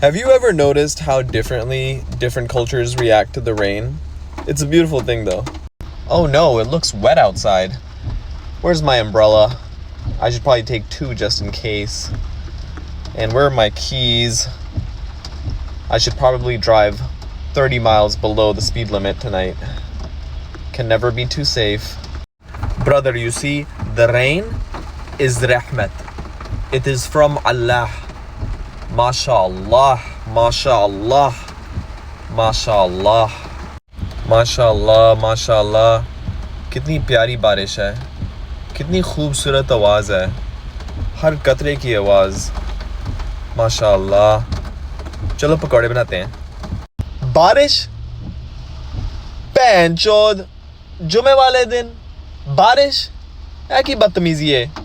Have you ever noticed how differently different cultures react to the rain? It's a beautiful thing though. Oh no, it looks wet outside. Where's my umbrella? I should probably take two just in case. And where are my keys? I should probably drive 30 miles below the speed limit tonight. Can never be too safe. Brother, you see, the rain is rahmat. It is from Allah. MashaAllah, MashaAllah, MashaAllah, MashaAllah, MashaAllah. कितनी प्यारी बारिश है, कितनी खूबसूरत आवाज़ है, हर कतरे की आवाज़, माशाअल्लाह। चलो पकौड़े बनाते हैं। बारिश, पैंचोद, जुमे वाले दिन बारिश, क्या की बदतमीज़ी है।